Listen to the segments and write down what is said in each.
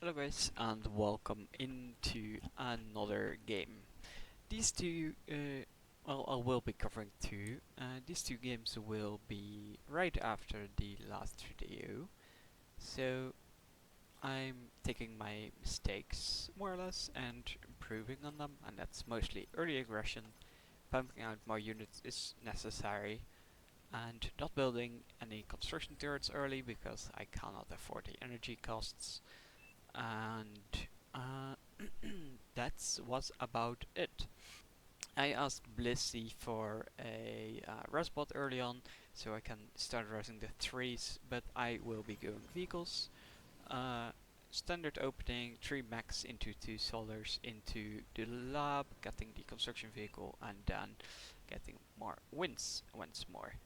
Hello guys and welcome into another game. These two, well, I will be covering two. These two games will be right after the last video. So I'm taking my mistakes more or less and improving on them, and that's mostly early aggression. Pumping out more units is necessary, and not building any construction turrets early because I cannot afford the energy costs. And that was about it. I asked Blissey for a Rasbot early on, so I can start raising the trees, but I will be going vehicles. Uh, Standard opening, 3 mechs into 2 solars into the lab, getting the construction vehicle, and then getting more wins once more.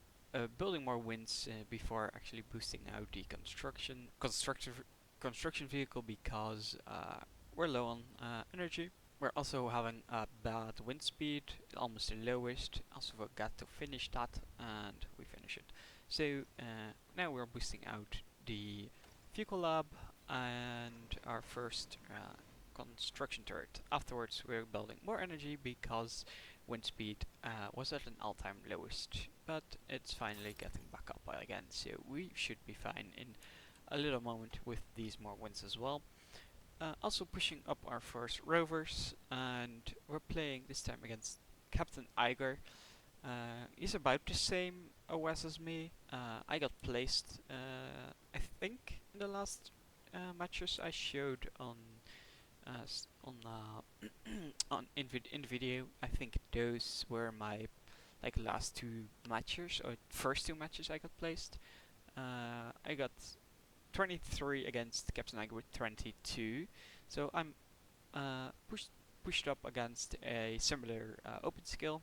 Building more wins before actually boosting out the construction vehicle because we're low on energy. We're also having a bad wind speed, almost the lowest. Also forgot to finish that, and we finish it. So now we're boosting out the vehicle lab and our first construction turret. Afterwards, we're building more energy because wind speed was at an all-time lowest, but it's finally getting back up again. So we should be fine in a little moment with these more wins as well. Also pushing up our first rovers, and we're playing this time against Captain Iger. He's about the same OS as me. I got placed, I think, in the last matches I showed on in the video. I think those were my last two matches or first two matches I got placed. I got 23 against Captain Iger with 22. So I'm pushed up against a similar open skill,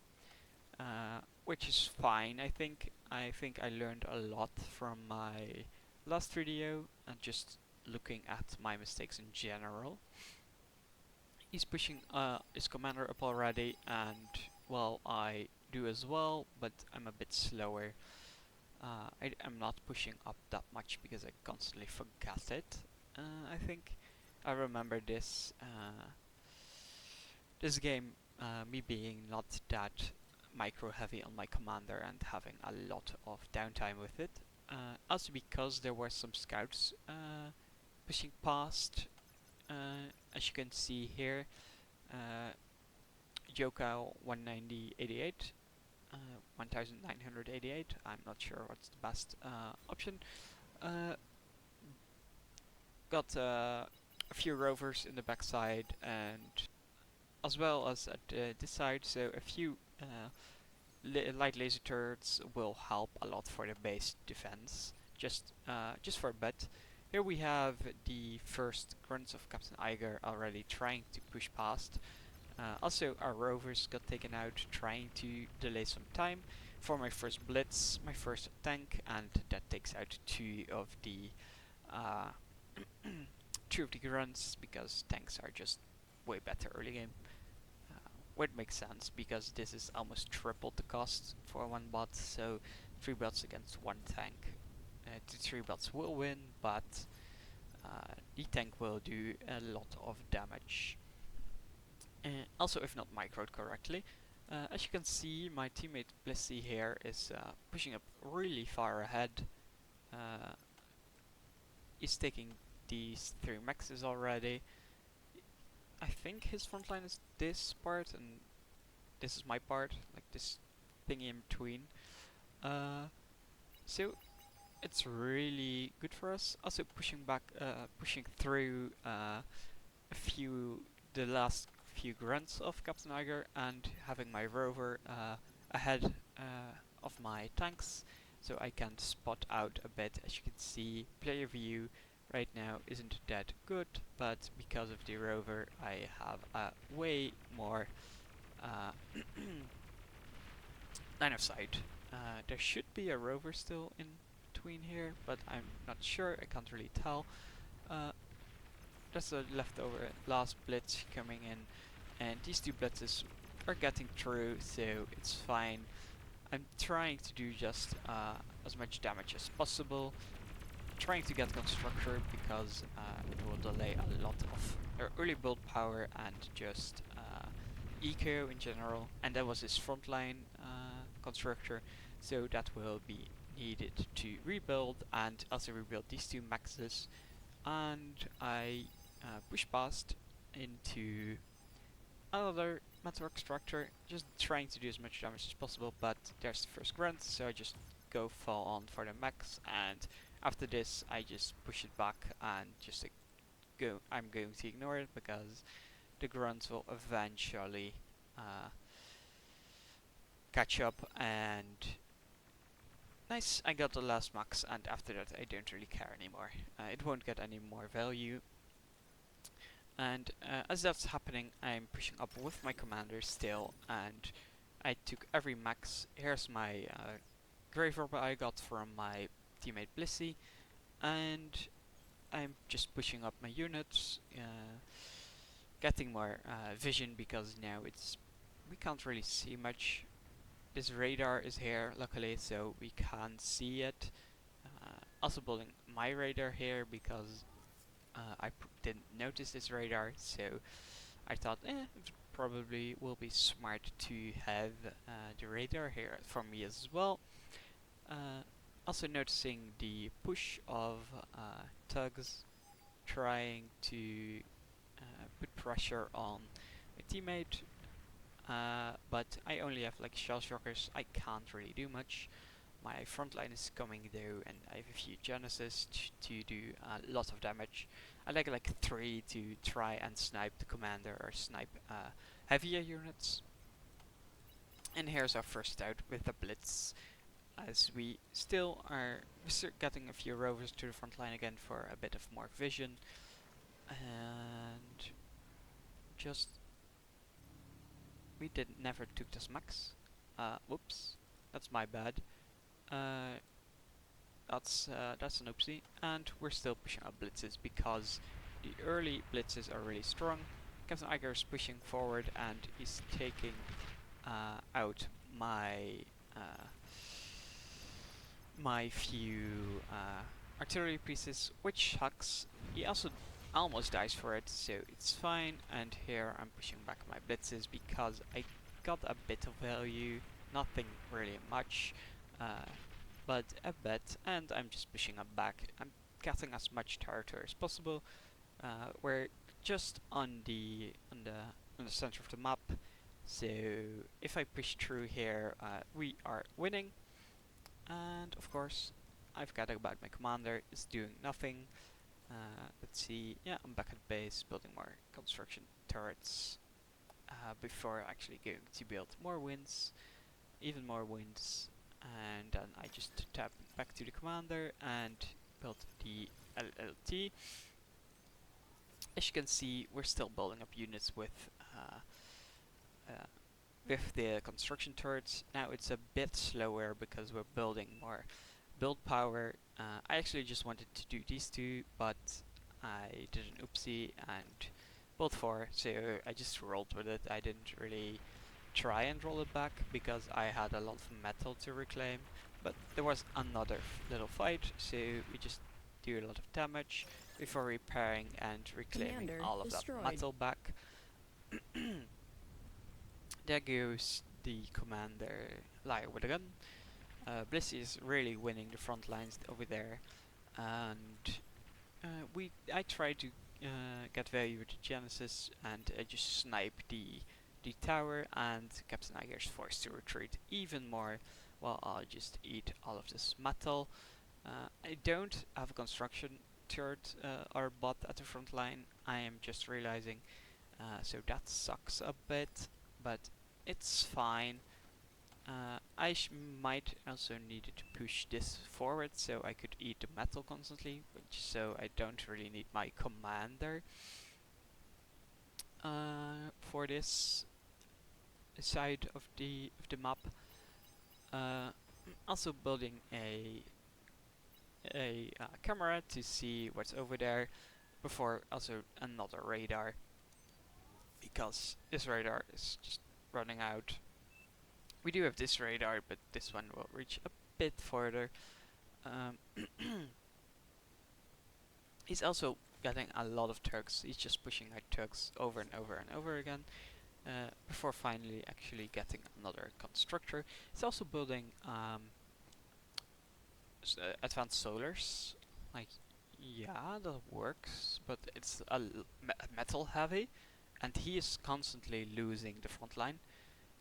which is fine. I think I learned a lot from my last video and just looking at my mistakes in general. He's pushing his commander up already, and well, I do as well, but I'm a bit slower. I'm not pushing up that much because I constantly forget it. I think I remember this game, me being not that micro heavy on my commander and having a lot of downtime with it. Also because there were some scouts pushing past, as you can see here. Uh, Joka 19088. 1988. I'm not sure what's the best option. Uh, got a few rovers in the backside and as well as at this side, so a few light laser turrets will help a lot for the base defense. Just for a bit. Here we have the first grunts of Captain Iger already trying to push past. Also, our rovers got taken out trying to delay some time for my first blitz, my first tank, and that takes out uh, two of the grunts because tanks are just way better early game. Which makes sense because this is almost triple the cost for one bot, so 3 bots against one tank. The 3 bots will win, but the tank will do a lot of damage. Also, if not microed correctly. As you can see, my teammate Blissey here is pushing up really far ahead. Uh, he's taking these 3 maxes already. I think his front line is this part, and this is my part, like this thingy in between. So it's really good for us. Also pushing through the last few grunts of Captain Iger and having my rover ahead of my tanks, so I can spot out a bit. As you can see, player view right now isn't that good, but because of the rover, I have a way more line of sight. There should be a rover still in between here, but I'm not sure. I can't really tell. There's a leftover last blitz coming in, and these 2 blitzes are getting through, so it's fine. I'm trying to do just as much damage as possible, trying to get constructor because it will delay a lot of early build power and just eco in general, and that was his frontline constructor, so that will be needed to rebuild and also rebuild these two maxes. And I push past into another metal extractor, just trying to do as much damage as possible, but there's the first grunt, so I just go full on for the max, and after this I just push it back and just I'm going to ignore it because the grunts will eventually catch up. And nice, I got the last max, and after that I don't really care anymore. It won't get any more value. And as that's happening, I'm pushing up with my commander still, and I took every max. Here's my grave robber I got from my teammate Blissey, and I'm just pushing up my units, getting more vision because now we can't really see much. This radar is here, luckily, so we can see it. Also building my radar here because I didn't notice this radar, so I thought, it probably will be smart to have the radar here for me as well. Also noticing the push of thugs trying to put pressure on my teammate, but I only have like shell shockers, I can't really do much. My front line is coming though, and I have a few Genesis to do a lot of damage. I like 3 to try and snipe the commander or snipe heavier units. And here's our first out with the Blitz, as we still are getting a few rovers to the front line again for a bit of more vision. And just we never took this max. Whoops, that's my bad. That's an oopsie, and we're still pushing up blitzes because the early blitzes are really strong. Captain Iger is pushing forward and he's taking out my few artillery pieces, which sucks. He also almost dies for it, so it's fine. And here I'm pushing back my blitzes because I got a bit of value, nothing really much, but a bit, and I'm just pushing them back. I'm getting as much territory as possible. We're just on the center of the map, so if I push through here, we are winning. And of course, I've got to go back. My commander is doing nothing. Let's see. Yeah, I'm back at base, building more construction turrets before actually going to build more winds, even more winds. And then I just tap back to the commander and build the LLT. As you can see, we're still building up units with the construction turrets. Now it's a bit slower because we're building more build power. I actually just wanted to do these two, but I did an oopsie and built 4, so I just rolled with it. I didn't really try and roll it back because I had a lot of metal to reclaim, but there was another little fight, so we just do a lot of damage before repairing and reclaiming Commander all of destroyed. that metal back. There goes the commander liar with a gun. Blissey is really winning the front lines over there, and I try to get value with the Genesis, and I just snipe the tower, and Captain Iger is forced to retreat even more, while I'll just eat all of this metal. I don't have a construction turret or bot at the front line. I am just realizing, so that sucks a bit, but it's fine. I might also need to push this forward so I could eat the metal constantly, so I don't really need my commander for this side of the map. Also building a camera to see what's over there before also another radar, because this radar is just running out. We do have this radar, but this one will reach a bit further. He's also getting a lot of tugs. He's just pushing out tugs over and over and over again before finally actually getting another constructor. He's also building advanced solars. Like, yeah, that works, but it's metal heavy, and he is constantly losing the front line.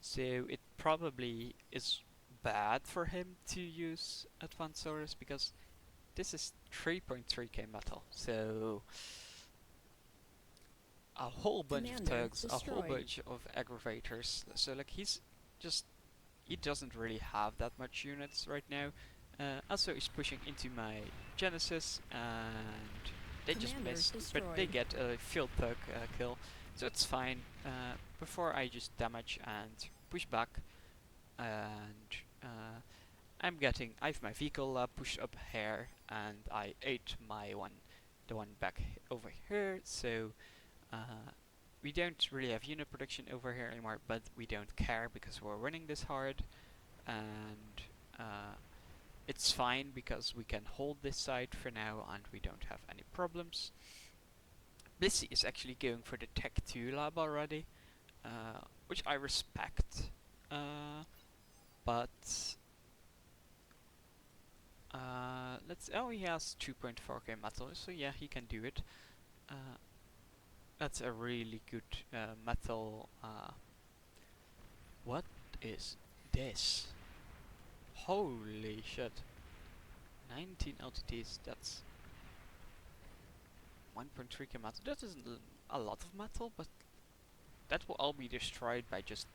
So it probably is bad for him to use advanced solars because this is 3.3k metal. So a whole bunch of Commander tugs, a whole destroyed. bunch of aggravators. So like he doesn't really have that much units right now. Also, he's pushing into my Genesis, and they just Commander missed, but they destroyed. get a field thug kill, so it's fine. Before I just damage and push back, and I have my vehicle pushed up here, and I ate the one back over here. So we don't really have unit production over here anymore, but we don't care because we're winning this hard, and it's fine because we can hold this side for now and we don't have any problems. Blissey is actually going for the Tech 2 lab already, which I respect, but he has 2.4k metal, so yeah, he can do it. Uh, that's a really good metal. What is this? Holy shit! 19 LTTs. That's 1.3k metal. That isn't a lot of metal, but that will all be destroyed by just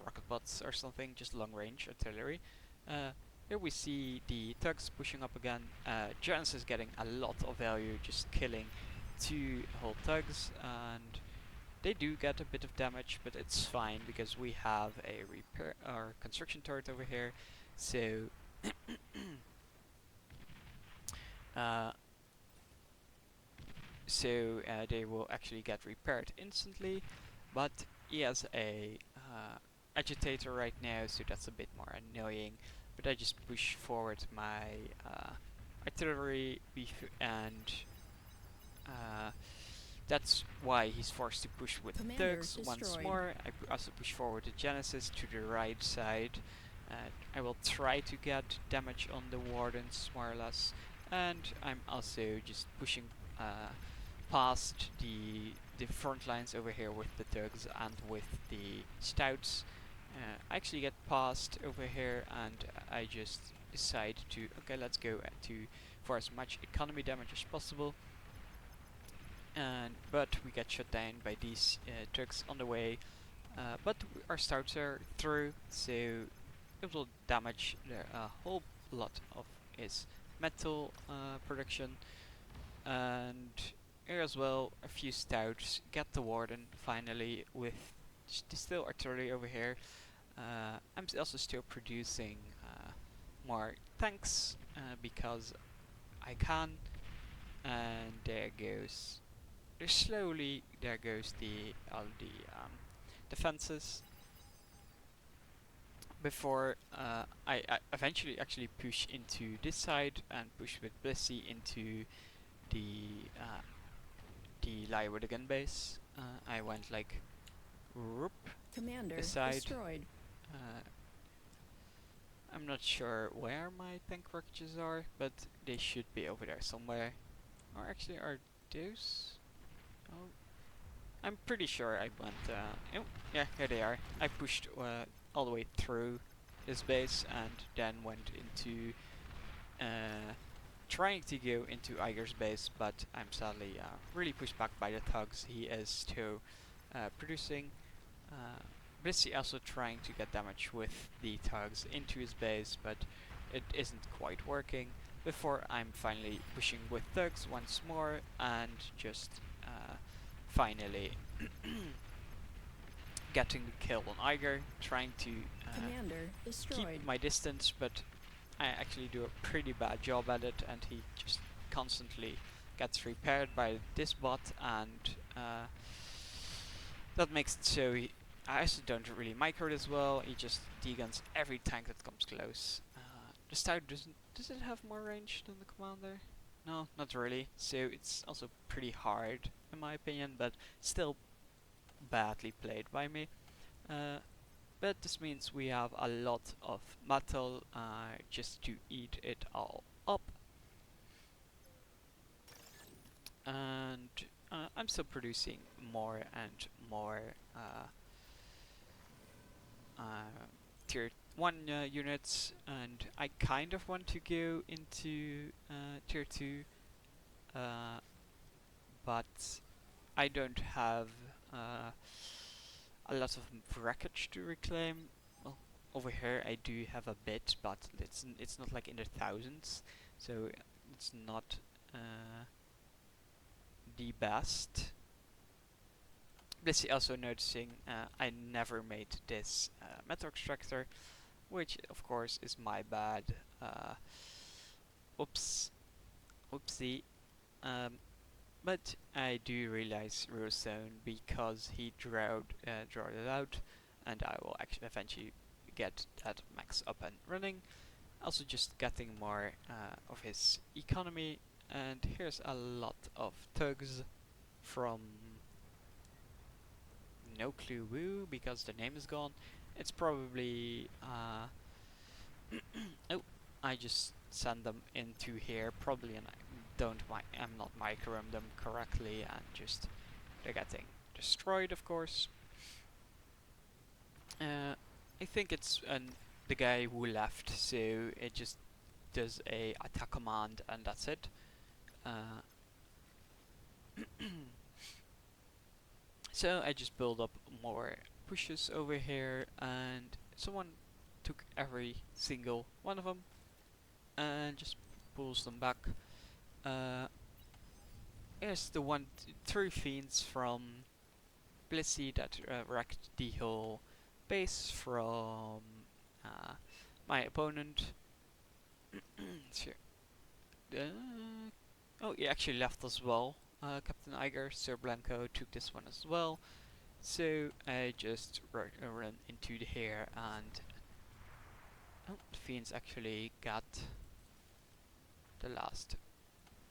rocket bots or something, just long range artillery. Uh, Here we see the tugs pushing up again. Genesis is getting a lot of value, just killing two whole tugs, and they do get a bit of damage, but it's fine because we have a repair or construction turret over here. So uh, they will actually get repaired instantly, but he has a agitator right now, so that's a bit more annoying. But I just push forward my artillery and uh, that's why he's forced to push with Commander thugs once destroyed. more. I also push forward the Genesis to the right side. I will try to get damage on the Wardens more or less, and I'm also just pushing past the front lines over here with the thugs and with the stouts. I actually get past over here, and I just decide to okay, let's go to for as much economy damage as possible. And but we get shut down by these trucks on the way. But our stouts are through, so it will damage a whole lot of his metal production. And here as well, a few stouts get the warden finally with still artillery over here. I'm also still producing more tanks because I can. And there goes the all the defenses. Before I eventually actually push into this side and push with Blissey into the uh, the Lywoodigan base. I went like whoop this Commander side. destroyed. Uh, I'm not sure where my tank workages are, but they should be over there somewhere. Or actually, are those? Oh, I'm pretty sure I went. Oh, yeah, here they are. I pushed all the way through this base and then went into trying to go into Iger's base, but I'm sadly really pushed back by the thugs. He is still producing. Uh, Blissey also trying to get damage with the thugs into his base, but it isn't quite working. Before I'm finally pushing with thugs once more and just finally getting the kill on Iger, trying to Commander keep destroyed. my distance, but I actually do a pretty bad job at it, and he just constantly gets repaired by this bot, and that makes it so I also don't really micro it as well. He just deguns every tank that comes close. The Stout does it have more range than the Commander? No, not really. So it's also pretty hard in my opinion, but still badly played by me. Uh, but this means we have a lot of metal just to eat it all up. And I'm still producing more and more tier 1 units, and I kind of want to go into tier 2, uh, but I don't have uh, a lot of wreckage to reclaim. Well, over here I do have a bit, but it's not like in the thousands, so it's not the best. This also noticing I never made this metal extractor, which of course is my bad. Oops, whoopsie. Um, but I do realize Rosone because he drawed it out, and I will actually eventually get that max up and running. Also just getting more of his economy, and here's a lot of thugs from no clue who, because the name is gone. It's probably oh, I just send them into here probably, and I'm not microing them correctly, and just they're getting destroyed, of course. I think it's the guy who left, so it just does a attack command and that's it. Uh, so I just build up more pushes over here, and someone took every single one of them and just pulls them back. Uh, here's the three fiends from Blissey that wrecked the whole base from my opponent. Sure. Oh, he actually left as well. Captain Iger, Sir Blanco took this one as well. So I just run into the hair, and oh, the fiends actually got the last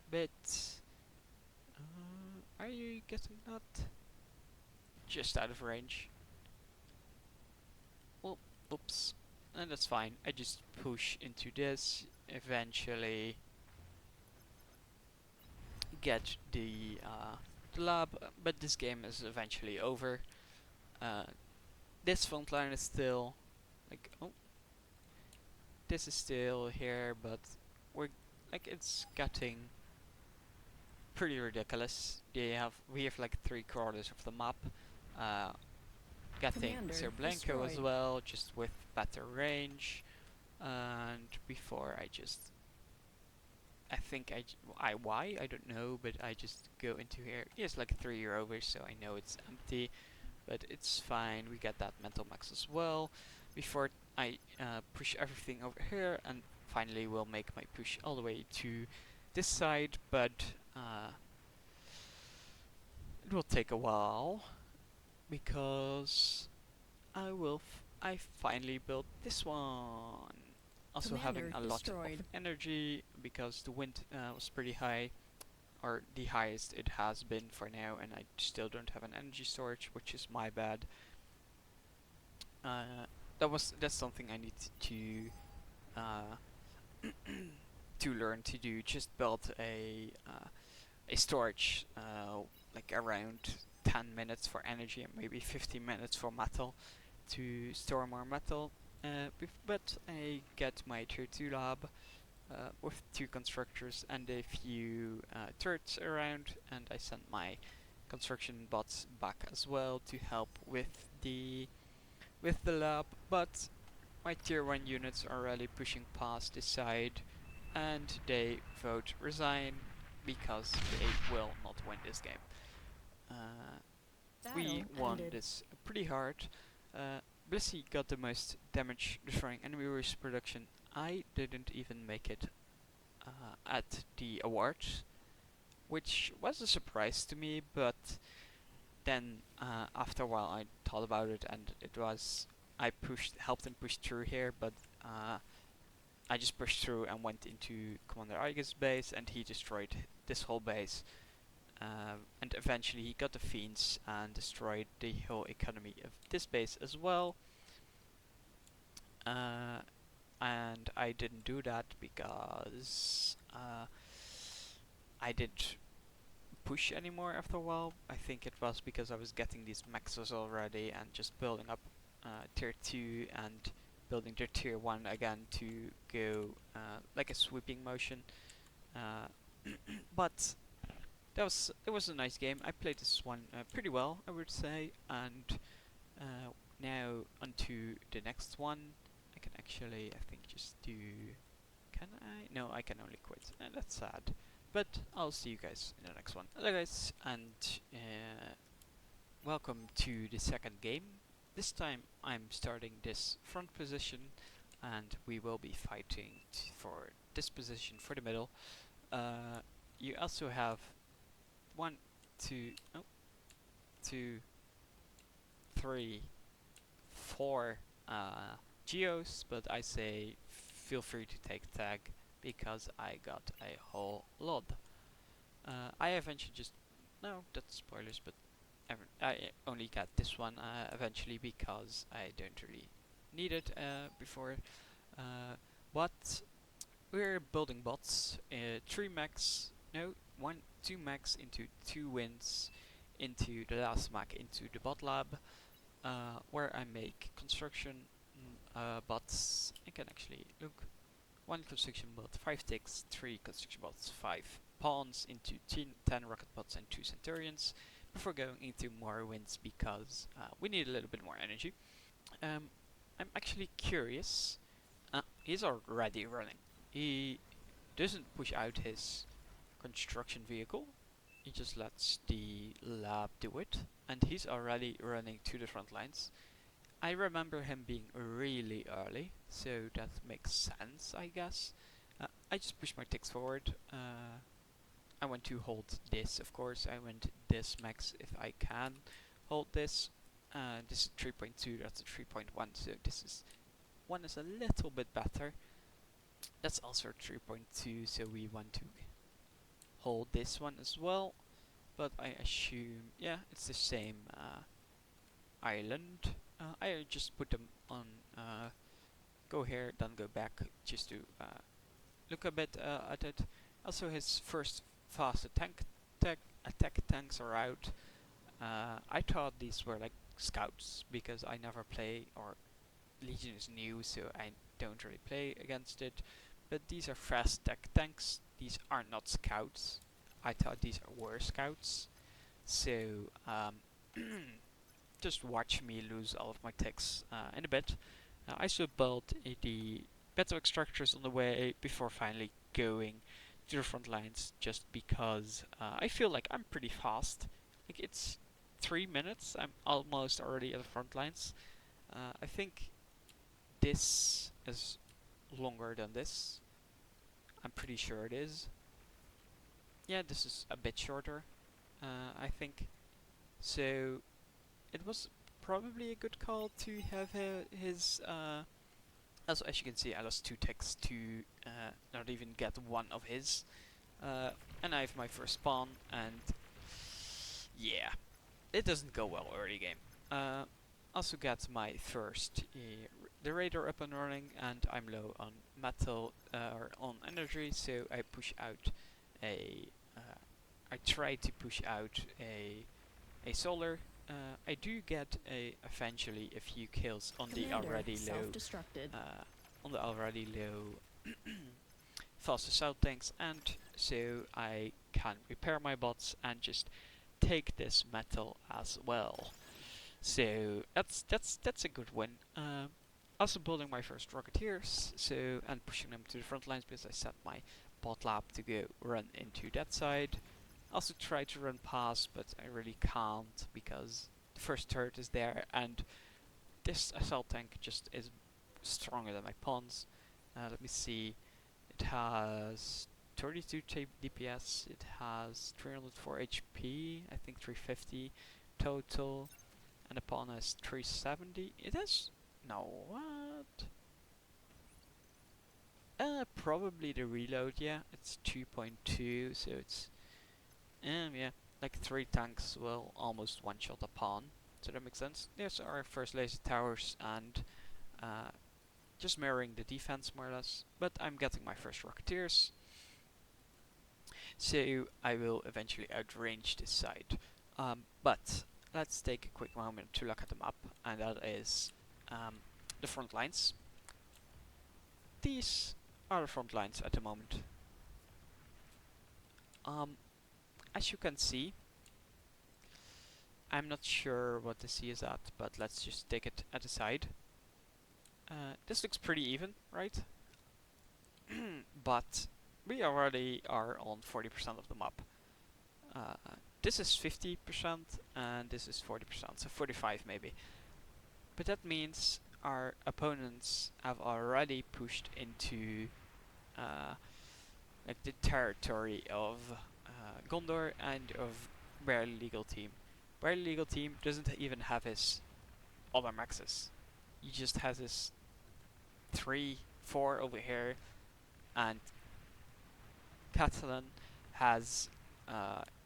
bit. Are you getting that? Just out of range. Well, oops. And that's fine. I just push into this. Eventually get the lab, but this game is eventually over. Uh, this front line is still like, oh, this is still here, but we're like, it's getting pretty ridiculous. We have like 3/4 of the map. Uh, getting Commander Sir Blanco as destroyed. well, just with better range. And before I think why I don't know, but I just go into here. It's like 3 rovers, so I know it's empty, but it's fine. We get that mental max as well. Before I push everything over here, and finally will make my push all the way to this side, but it will take a while because I finally built this one. Also having Commander a lot of destroyed. energy because the wind was pretty high, or the highest it has been for now, and I still don't have an energy storage, which is my bad. Uh, that's something I need to to learn to do. Just build a storage like around 10 minutes for energy and maybe 15 minutes for metal to store more metal. But I get my tier 2 lab with 2 constructors and a few turrets around, and I send my construction bots back as well to help with the lab. But my tier 1 units are really pushing past this side, and they vote resign because they will not win this game. Uh, we Battle won ended. this pretty hard. Blissey got the most damage destroying enemy resource production. I didn't even make it at the awards, which was a surprise to me, but then after a while I thought about it, and it was I helped him push through here, but I just pushed through and went into Commander Aige's base, and he destroyed this whole base. And eventually he got the Fiends and destroyed the whole economy of this base as well. And I didn't do that because I didn't push anymore after a while. I think it was because I was getting these maxes already and just building up tier 2 and building their tier 1 again to go like a sweeping motion. But it was a nice game. I played this one pretty well, I would say, and now onto the next one. I can actually, I think, just do. Can I? No, I can only quit. That's sad. But I'll see you guys in the next one. Hello, guys, and welcome to the second game. This time I'm starting this front position, and we will be fighting for this position for the middle. You also have 1, 2, oh, 2, 3, 4 geos, but I say feel free to take tag because I got a whole lot. I eventually just, no, that's spoilers, but I only got this one eventually because I don't really need it before. But we're building bots, 3 max, no, 2 max into 2 wins into the last mech into the bot lab, where I make construction bots. I can actually look. 1 construction bot, 5 ticks, 3 construction bots, 5 pawns into 10 rocket bots and 2 centurions before going into more wins because we need a little bit more energy. I'm actually curious. He's already running. He doesn't push out his construction vehicle. He just lets the lab do it, and he's already running to the front lines. I remember him being really early, so that makes sense, I guess. I just pushed my ticks forward. I want to hold this, of course. I want this max if I can hold this. This is 3.2, that's a 3.1, so this is one is a little bit better. That's also 3.2, so we want to hold this one as well. But I assume, yeah, it's the same island. I just put them on go here, then go back just to look a bit at it. Also, his first fast attack tanks are out. I thought these were like scouts because I never play, or Legion is new, so I don't really play against it. But these are fast attack tanks. These are not scouts. I thought these were scouts. So just watch me lose all of my ticks in a bit. I still built the battle extractors on the way before finally going to the front lines, just because I feel like I'm pretty fast. Like it's 3 minutes, I'm almost already at the front lines. I think this is longer than this. I'm pretty sure it is. Yeah, this is a bit shorter, I think. So it was probably a good call to have his. Also, as you can see, I lost 2 ticks to not even get one of his. And I have my first spawn, and yeah, it doesn't go well early game. Also got my first the radar up and running, and I'm low on metal or on energy, so I push out a. I try to push out a solar. I do get eventually a few kills on the already low fast assault tanks, and so I can repair my bots and just take this metal as well. So that's a good win. Also building my first rocketeers, so and pushing them to the front lines because I set my bot lab to go run into that side. Also try to run past, but I really can't because the first turret is there, and this assault tank just is stronger than my pawns. Let me see. It has 32 DPS. It has 304 HP. I think 350 total, and the pawn has 370. It has no what? Probably the reload, yeah. It's 2.2, so it's yeah, like 3 tanks will almost one-shot a pawn. So that makes sense. There's our first laser towers and uh, just mirroring the defense more or less. But I'm getting my first Rocketeers, so I will eventually outrange this side. But let's take a quick moment to look at the map, and that is the front lines. These are the front lines at the moment. As you can see, I'm not sure what the C is at, but let's just take it at the side. This looks pretty even, right? But we already are on 40% of the map. This is 50% and this is 40%, so 45 maybe. But that means our opponents have already pushed into like the territory of Gondor and of Barely Legal Team. Barely Legal Team doesn't even have his other maxes. He just has his 3, 4 over here, and Catalan has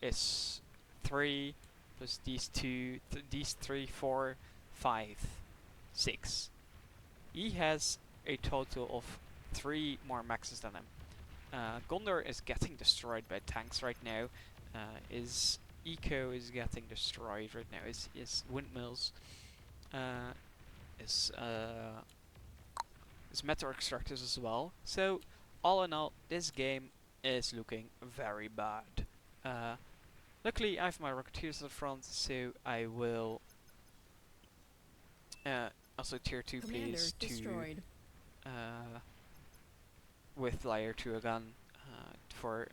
his 3 plus these 2, these 3, 4, 5, 6. He has a total of 3 more maxes than him. Gondor is getting destroyed by tanks right now. His eco is getting destroyed right now. His windmills, his metal extractors as well. So all in all, this game is looking very bad. Luckily, I have my Rocketeers at the front, so I will also tier 2 please destroyed. to with Liar to a gun for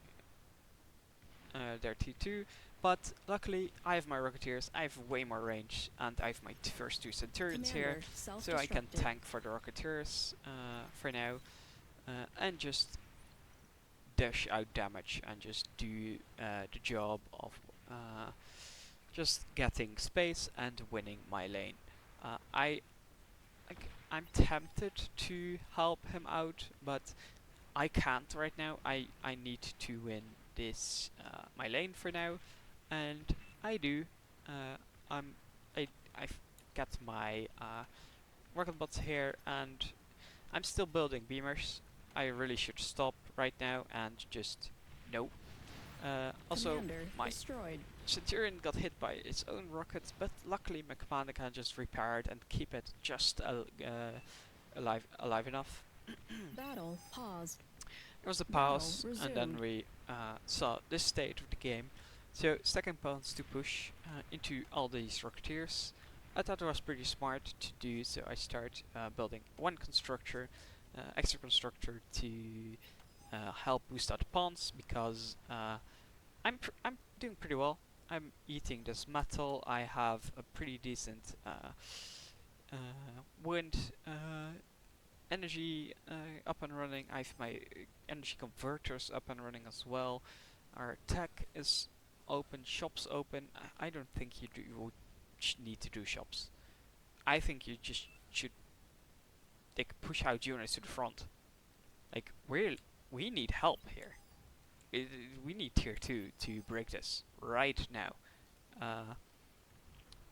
their T2, but luckily I have my Rocketeers, I have way more range, and I have my first 2 Centurions here, so I can tank for the Rocketeers for now, and just dish out damage and just do the job of just getting space and winning my lane. I'm tempted to help him out, but I can't right now. I need to win this my lane for now, and I do. I'm I've got my rocket bots here, and I'm still building beamers. I really should stop right now and just no. Also, my Centurion got hit by its own rocket, but luckily my commander can just repair it and keep it just alive enough. Battle paused. There was a pause, and then we saw this state of the game. So second opponents to push into all these Rocketeers. I thought it was pretty smart to do, so I start building one constructor, extra constructor to help boost out the pawns, because I'm doing pretty well. I'm eating this metal. I have a pretty decent wind energy up and running. I have my energy converters up and running as well. Our tech is open, shops open. I don't think you would need to do shops. I think you just should like push out units to the front. Like we need help here. We need tier 2 to break this right now.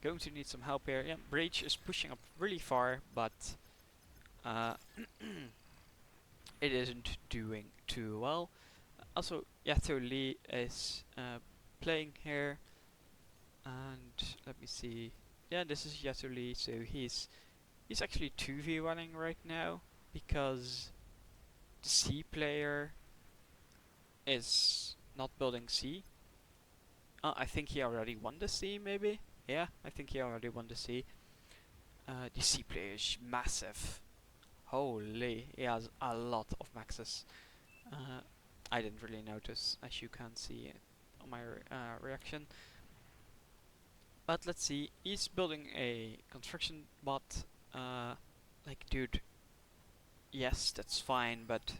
Going to need some help here. Yeah, Breach is pushing up really far, but it isn't doing too well. Also, Yato Lee is playing here, and let me see. Yeah, this is Yato Lee, so he's actually 2v1ing right now, because the C player is not building C. I think he already won the C, maybe? Yeah, I think he already won the C. The C player is massive. Holy, he has a lot of maxes. I didn't really notice, as you can see on my reaction. But let's see, he's building a construction bot. Like, dude, yes, that's fine, but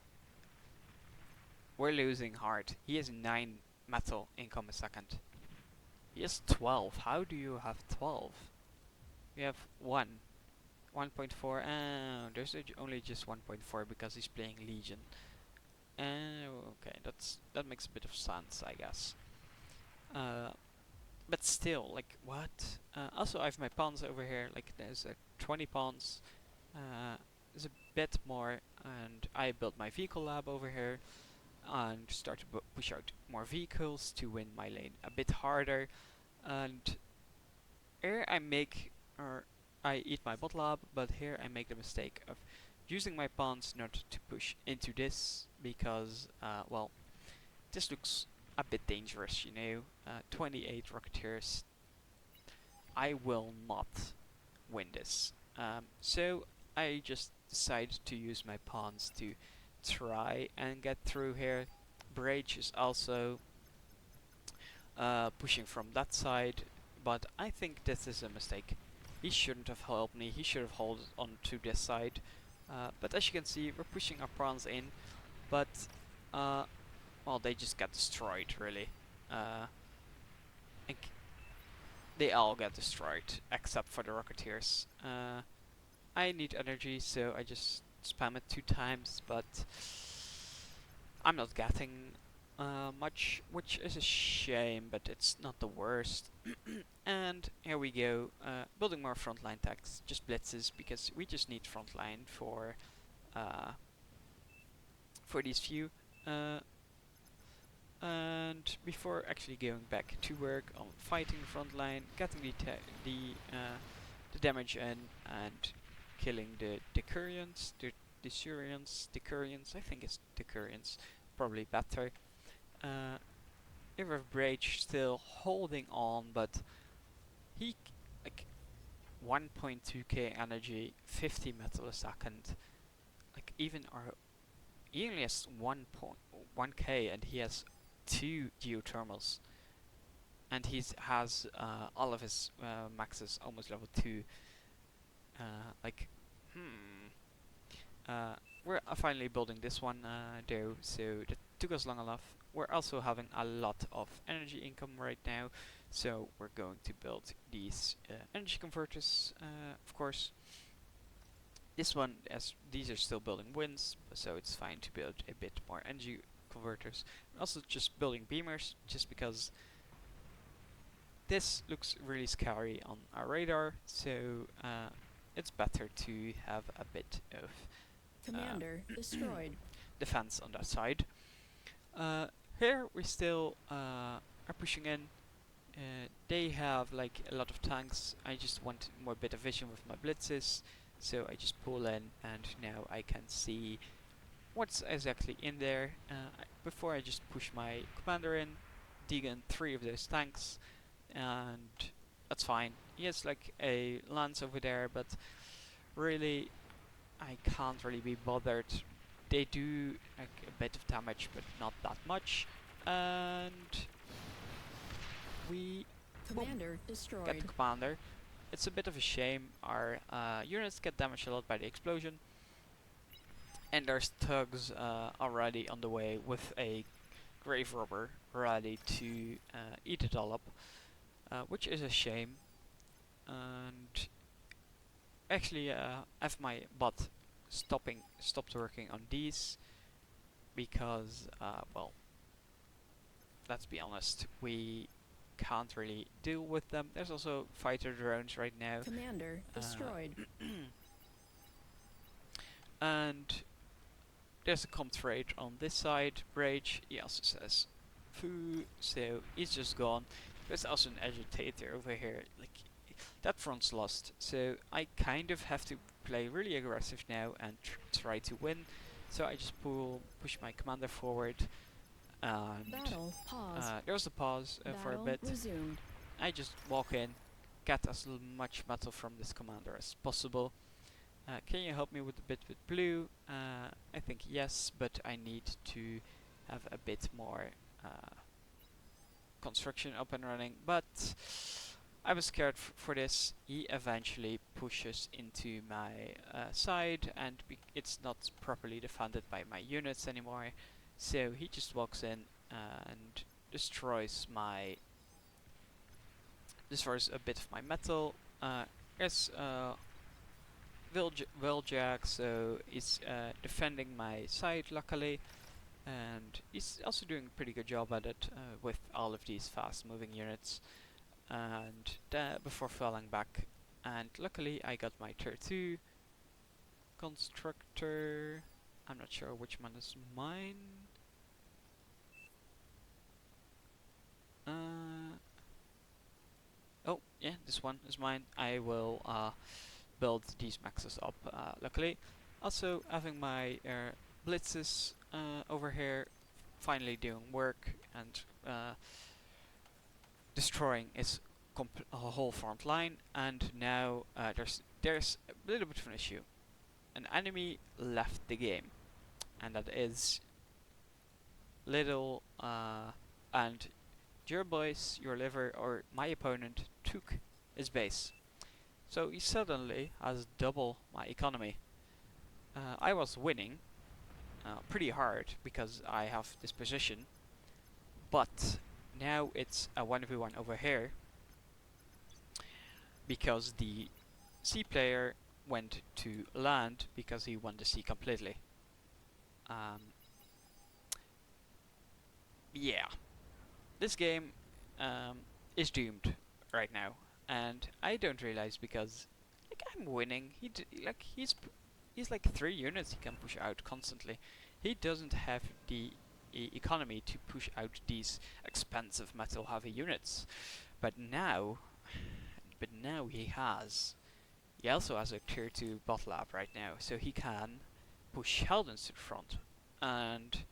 we're losing hard. He has 9 metal income a second. He has 12. How do you have 12? We have 1. 1.4. There's only just 1.4 because he's playing Legion. Okay, that makes a bit of sense, I guess. But still, like, what? Also, I have my pawns over here. Like, there's 20 pawns. There's a bit more, and I built my vehicle lab over here and start to push out more vehicles to win my lane a bit harder. And here I make, or I eat my bot lab, but here I make the mistake of using my pawns not to push into this because, well, this looks a bit dangerous, you know. 28 Rocketeers. I will not win this. So I just decided to use my pawns to try and get through here. Brage is also pushing from that side, but I think this is a mistake. He shouldn't have helped me, he should have held on to this side. But as you can see, we're pushing our pawns in, but well, they just got destroyed, really. And they all got destroyed, except for the Rocketeers. I need energy, so I just spam it 2 times, but I'm not getting much, which is a shame, but it's not the worst. And here we go, building more frontline tanks, just blitzes, because we just need frontline for these few. And before actually going back to work on fighting the front line, getting the damage in, and killing the Decurions, the Surians, Decurions, I think it's Decurions, probably better. River Brage still holding on, but he like 1.2k energy, 50 metal a second. Like even our he only has 1.1k and he has 2 geothermals, and he has all of his maxes almost level 2. Like, we're finally building this one though, so that took us long enough. We're also having a lot of energy income right now, so we're going to build these energy converters, of course. This one, as these are still building winds, so it's fine to build a bit more energy converters. I'm also just building beamers, just because this looks really scary on our radar, so it's better to have a bit of Commander destroyed. defense on that side. Here we still are pushing in. They have like a lot of tanks. I just want more bit of vision with my blitzes, so I just pull in, and now I can see what's exactly in there. Before I just push my commander in, degen 3 of those tanks, and that's fine. He has like a lance over there, but really I can't really be bothered. They do like a bit of damage, but not that much. And we Commander get the destroyed. commander. It's a bit of a shame. Our units get damaged a lot by the explosion. And there's thugs already on the way with a grave robber ready to eat it all up, which is a shame. And actually, I have my bot stopped working on these because, well, let's be honest, we can't really deal with them. There's also fighter drones right now. Commander destroyed. And there's a comp rate on this side. Brage, he also says foo, so he's just gone. There's also an agitator over here. Like, that front's lost, so I kind of have to play really aggressive now and try to win. So I just push my commander forward, and Battle paused. there was a pause for a Battle bit. resumed. I just walk in, get as much metal from this commander as possible. Can you help me with a bit with blue? I think yes, but I need to have a bit more construction up and running. But I was scared for this. He eventually pushes into my side, and it's not properly defended by my units anymore. So he just walks in and destroys a bit of my metal. There's Wheeljack, so he's defending my side luckily, and he's also doing a pretty good job at it with all of these fast moving units, and before falling back. And luckily I got my tier 2 constructor. I'm not sure which one is mine. Oh yeah, this one is mine. I will build these maxes up luckily. Also having my blitzes over here finally doing work and destroying its whole front line, and now there's a little bit of an issue. An enemy left the game, and that is little and your boys, your liver, or my opponent took his base. So he suddenly has double my economy. I was winning pretty hard because I have this position, but now it's a 1v1 over here because the C player went to land because he won the C completely. Yeah, this game is doomed right now, and I don't realize because like I'm winning. He's like 3 units he can push out constantly. He doesn't have the economy to push out these expensive metal heavy units, but now he has. He also has a tier 2 bot lab right now, so he can push Heldens to the front, and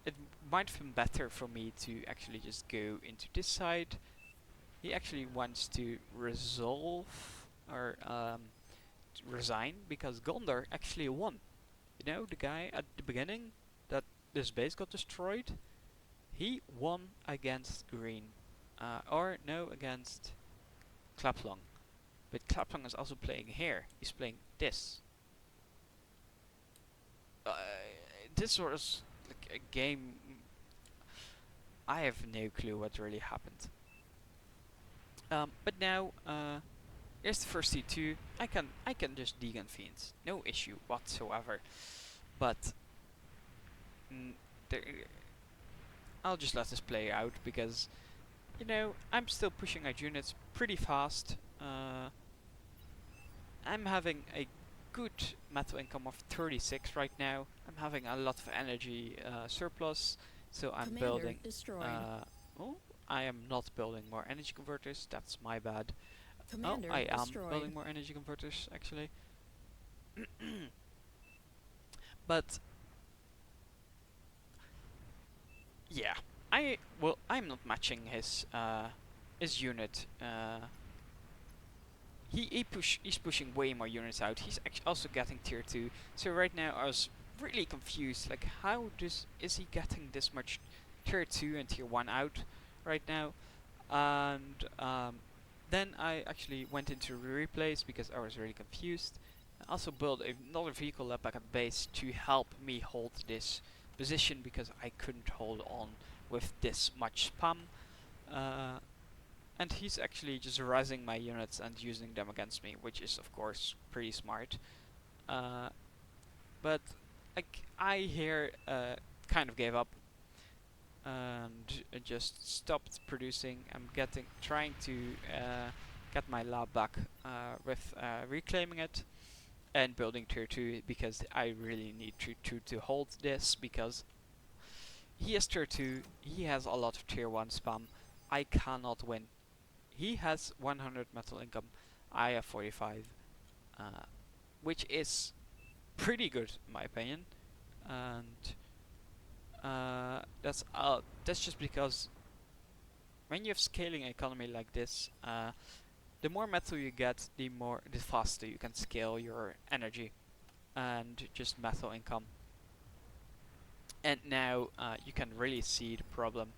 it might have been better for me to actually just go into this side. He actually wants to resolve or resign because Gondor actually won. You know, the guy at the beginning that this base got destroyed, he won against Green. Or no, against Claplong. But Claplong is also playing here. He's playing this. This was like a game. I have no clue what really happened. But now, here's the first C2. I can just Deegan Fiends, no issue whatsoever. But there, I'll just let this play out because, you know, I'm still pushing out units pretty fast. I'm having a good metal income of 36 right now. I'm having a lot of energy surplus, so I'm Commander building. destroyed. Oh, I am not building more energy converters. That's my bad. Commander I am destroyed. building more energy converters actually. But yeah, I'm not matching his unit. He's pushing way more units out. He's also getting tier 2. So right now I was really confused. Like, how is he getting this much tier 2 and tier 1 out right now? And then I actually went into replays because I was really confused. I also built another vehicle lab back at base to help me hold this position because I couldn't hold on with this much spam. And he's actually just rising my units and using them against me, which is of course pretty smart. But like I here kind of gave up and just stopped producing. I'm trying to get my lab back with reclaiming it and building tier 2 because I really need tier 2 to hold this because he has tier 2, he has a lot of tier 1 spam. I cannot win. He has 100 metal income, I have 45, which is pretty good in my opinion, and that's just because when you have scaling economy like this, the more metal you get, the faster you can scale your energy and just metal income. And now you can really see the problem.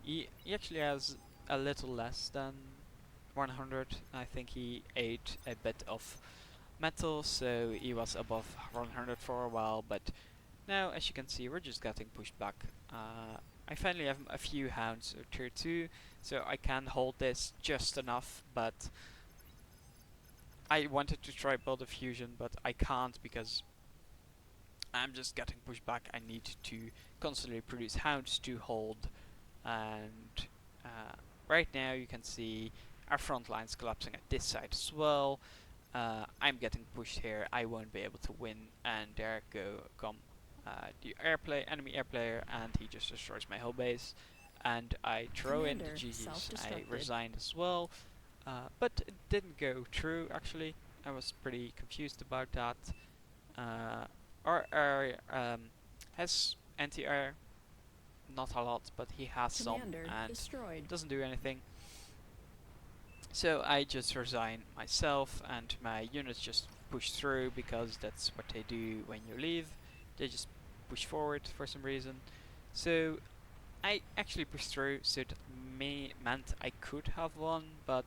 He actually has a little less than 100. I think he ate a bit of metal, so he was above 100 for a while, but now as you can see we're just getting pushed back. I finally have a few hounds or tier 2, so I can hold this just enough, but I wanted to try build a fusion, but I can't because I'm just getting pushed back. I need to constantly produce hounds to hold, and right now you can see our front lines collapsing at this side as well. I'm getting pushed here. I won't be able to win, and there come the enemy air player, and he just destroys my whole base. And I throw in the Commander GGs. I self-destructed. resigned as well, but it didn't go through. Actually, I was pretty confused about that. Our air has anti-air, not a lot, but he has some, Commander and destroyed. doesn't do anything. So I just resign myself, and my units just push through because that's what they do when you leave. They just push forward for some reason. So I actually pushed through, so that meant I could have won, but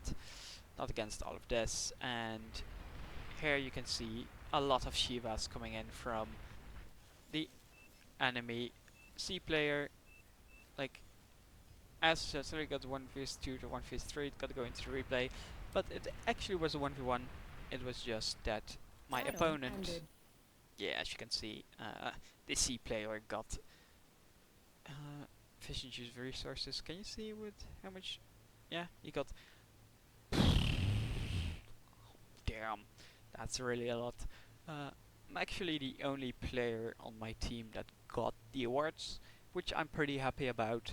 not against all of this. And here you can see a lot of Shivas coming in from the enemy C player. Like, as successfully got 1 vs 2 to 1 vs 3, it got to go into the replay, but it actually was a 1v1. It was just that my Battle opponent, ended. yeah, as you can see, the C player got efficient use of resources. Can you see with how much? Yeah, he got. Damn, that's really a lot. I'm actually the only player on my team that got the awards, which I'm pretty happy about.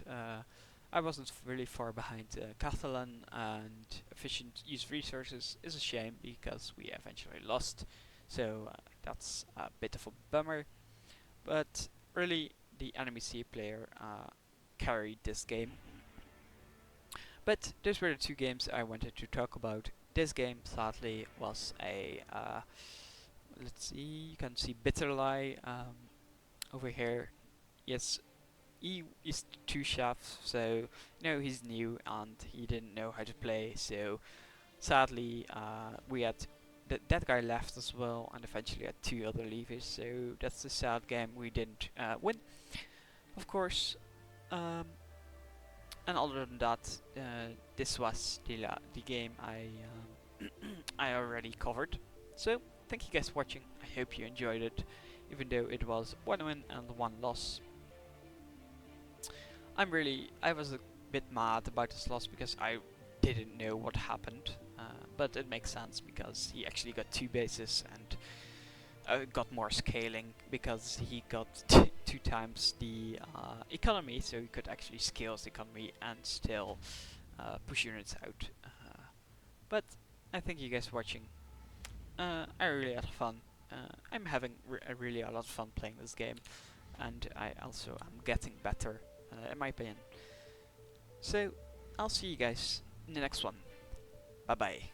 I wasn't really far behind Catalan, and efficient use of resources is a shame because we eventually lost, so that's a bit of a bummer. But really, the enemy C player carried this game. But those were the two games I wanted to talk about. This game, sadly, was a let's see. You can see Bitterlie over here. Yes, he is two chefs, so he's new and he didn't know how to play. So sadly, we had that guy left as well, and eventually had two other leavers. So that's the sad game. We didn't win, of course. And other than that, this was the game I already covered. So thank you guys for watching. I hope you enjoyed it, even though it was one win and one loss. I was a bit mad about this loss because I didn't know what happened, but it makes sense because he actually got two bases and got more scaling because he got two times the economy, so he could actually scale his economy and still push units out. But I thank you guys for watching. I really had fun. I'm having really a lot of fun playing this game, and I also am getting better, in my opinion. So I'll see you guys in the next one. Bye bye.